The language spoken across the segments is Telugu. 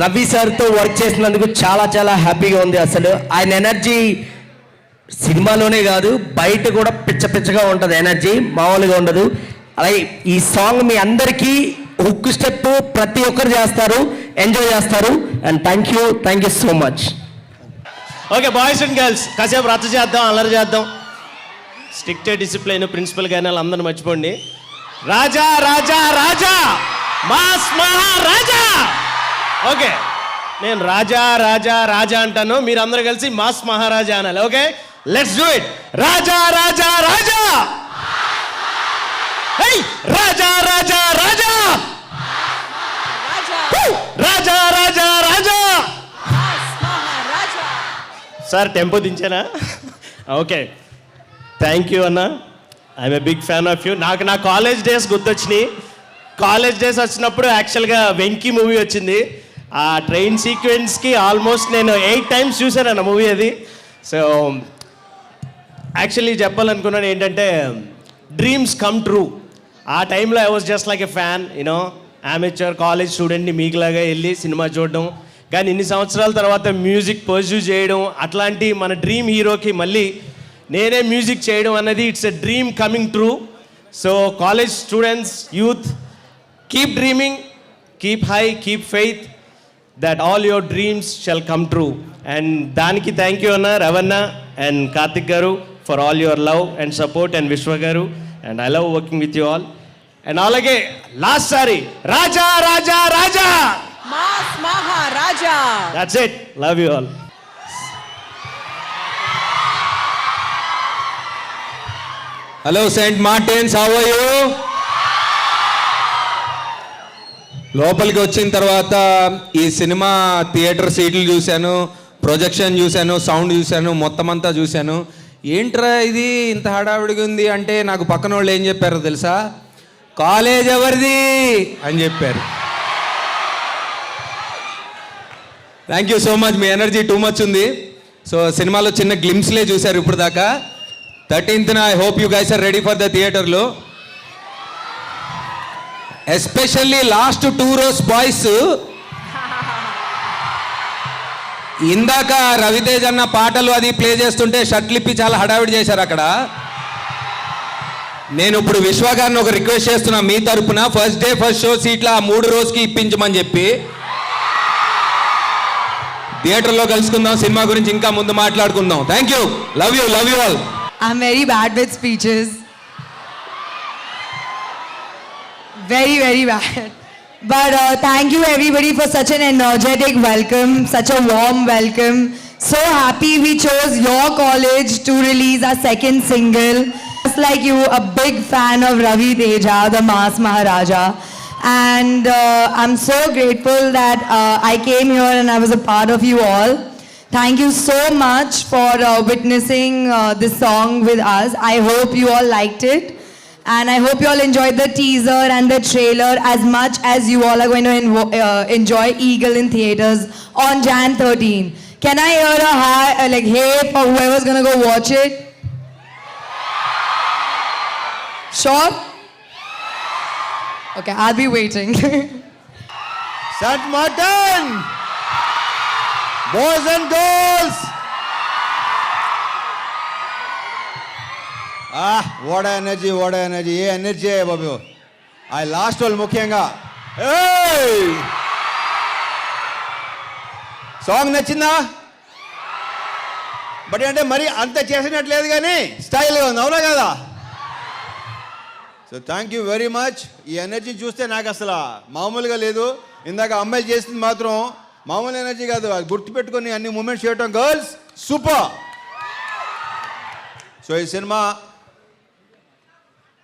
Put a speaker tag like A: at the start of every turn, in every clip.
A: రవి సార్తో వర్క్ చేసినందుకు చాలా చాలా హ్యాపీగా ఉంది. అసలు ఆయన ఎనర్జీ సినిమాలోనే కాదు బయట కూడా పిచ్చ పిచ్చగా ఉంటుంది, ఎనర్జీ మామూలుగా ఉండదు. అలాగే ఈ సాంగ్ మీ అందరికీ హుక్ స్టెప్ ప్రతి ఒక్కరు చేస్తారు, ఎంజాయ్ చేస్తారు. And thank you so much.
B: Okay boys and girls, కాసేపు రచ్చ చేద్దాం, అల్లరి చేద్దాం. స్ట్రిక్ట్ డిసిప్లైన్ ప్రిన్సిపల్ గానీ అందరిని మర్చిపోండి. రాజా రాజా రాజా మాస్ మహారాజా. ఓకే, నేను రాజా రాజా రాజా అంటాను, మీరు అందరూ కలిసి మాస్ మహారాజా అనాలి. Okay, let's do it. Raja Raja Raja, Raja Raja Raja, Raja Raja Raja. Sir tempo దించానా? ఓకే, థ్యాంక్ యూ అన్న. I'm a big fan of you. నాకు నా కాలేజ్ డేస్ గుర్తొచ్చినాయి. కాలేజ్ డేస్ వచ్చినప్పుడు యాక్చువల్గా వెంకీ మూవీ వచ్చింది. ఆ ట్రైన్ సీక్వెన్స్కి ఆల్మోస్ట్ నేను 8 times చూశాను అన్న మూవీ అది. సో యాక్చువల్లీ చెప్పాలనుకున్నాను ఏంటంటే డ్రీమ్స్ కమ్ ట్రూ. ఆ టైంలో I was just like a fan, you know amateur college స్టూడెంట్ని మీకులాగా వెళ్ళి సినిమా చూడడం. కానీ ఇన్ని సంవత్సరాల తర్వాత మ్యూజిక్ పర్స్యూ చేయడం, అట్లాంటి మన డ్రీమ్ హీరోకి మళ్ళీ నేనే మ్యూజిక్ చేయడం అన్నది it's a dream coming true. So college students, youth, keep dreaming, keep high, keep faith that all your dreams shall come true. And దానికి థ్యాంక్ యూ అన్న Ravana and Karthik garu for all your love and support, and Vishwa garu. And I love working with you all. And అలాగే లాస్ట్ సారి Raja Raja Raja
C: mass Maharaja.
B: That's it. Love you all.
D: Hello Saint Martin's, how are you? లోపలికి వచ్చిన తర్వాత ఈ సినిమా థియేటర్ సీట్లు చూశాను, ప్రొజెక్షన్ చూశాను, సౌండ్ చూశాను, మొత్తం అంతా చూశాను. ఏంట్రా ఇది ఇంత హడావిడిగా ఉంది అంటే నాకు పక్కన వాళ్ళు ఏం చెప్పారో తెలుసా? కాలేజ్ ఎవరిది అని చెప్పారు. Thank you so much. మీ ఎనర్జీ టూ మచ్ ఉంది. సో సినిమాలో చిన్న గ్లిమ్స్లే చూశారు ఇప్పుడు దాకా. 13th I hope you guys are ready for the థియేటర్లో. Especially last 2 rows boys. ఇందాక రవితేజ్ అన్న పాటలు అది ప్లే చేస్తుంటే షర్ట్లు ఇప్పి చాలా హడావిడి చేశారు అక్కడ. నేను ఇప్పుడు విశ్వ గారిని ఒక రిక్వెస్ట్ చేస్తున్నా మీ తరపున, ఫస్ట్ డే ఫస్ట్ షో సీట్ల 3 rows ఇప్పించమని చెప్పి. థియేటర్లో కలుసుకుందాం, సినిమా గురించి ఇంకా ముందు మాట్లాడుకుందాం. Thank you, love you all.
C: I'm very bad with speeches. Very bad. But thank you everybody for such an energetic welcome, such a warm welcome. So happy we chose your college to release our second single. Just like you, a big fan of Ravi Teja, the Mass Maharaja. And I'm so grateful that I came here and I was a part of you all. Thank you so much for witnessing this song with us. I hope you all liked it. And I hope you all enjoyed the teaser and the trailer as much as you all are going to enjoy Eagle in theaters on Jan 13. Can I hear a hi, like hey for whoever's going to go watch it? Sure? Okay, I'll be waiting.
B: St. Martin! Boys and girls!
E: What energy ఏ ఎనర్జీ బాబు. ఆ లాస్ట్ వాళ్ళు ముఖ్యంగా సాంగ్ నచ్చిందా? బట్ అంటే మరి అంత చేసినట్లేదు కానీ స్టైల్గా ఉంది, అవునా కదా? So thank you very much. ఈ ఎనర్జీ చూస్తే నాకు అసలు మామూలుగా లేదు. ఇందాక అమ్మాయిలు చేసింది మాత్రం మామూలు ఎనర్జీ కాదు, అది గుర్తుపెట్టుకొని అన్ని మూమెంట్స్ చేయటం. Girls super. సో ఈ సినిమా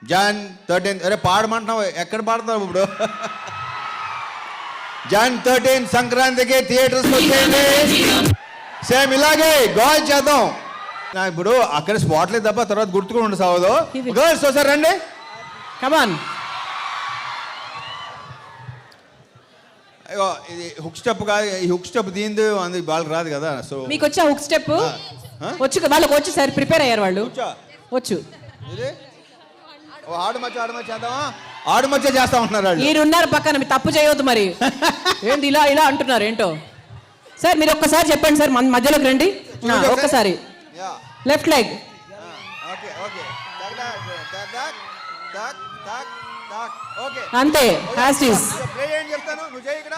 E: Jan 13. అరే పాడమంటున్నావు, ఎక్కడ పాడుతున్నావు ఇప్పుడు? Jan 13 సంక్రాంతికి థియేటర్స్ వచ్చేయండి. సేమ్ ఇలాగే గోల్ చేద్దాం. నాకు ఇప్పుడు అక్కడ స్పాట్లేదు తప్ప తర్వాత గుర్తుకుని ఉండి సావదు. గర్ల్స్ ఒకసారి రండి,
C: కమాన్.
E: ఇది హుక్ స్టెప్ కాదు, ఈ హుక్ స్టెప్ దీంది అందుకు వాళ్ళకి రాదు కదా. సో
C: మీకు వచ్చా హుక్ స్టెప్? వచ్చు, వాళ్ళకి వచ్చు సార్, ప్రిపేర్ అయ్యారు వాళ్ళు. వచ్చు.
E: ఇది ఆడమచ్చి చేద్దామా? ఆడు మధ్య చేస్తా ఉంటున్నారు వాళ్ళు.
F: మీరున్నారు పక్కన, మీరు తప్పు చేయవద్దు మరి. ఏంటి ఇలా ఇలా అంటున్నారు ఏంటో? సార్ మీరు ఒక్కసారి చెప్పండి సార్, మన మధ్యలోకి రండి. ఒక్కసారి
E: Yeah.
F: Left leg.
E: Okay okay okay
F: అంతే, హ్యాస్ ఈస్.
E: ప్లే చేయండి చెప్తాను, నువ్వు చేయి ఇక్కడ.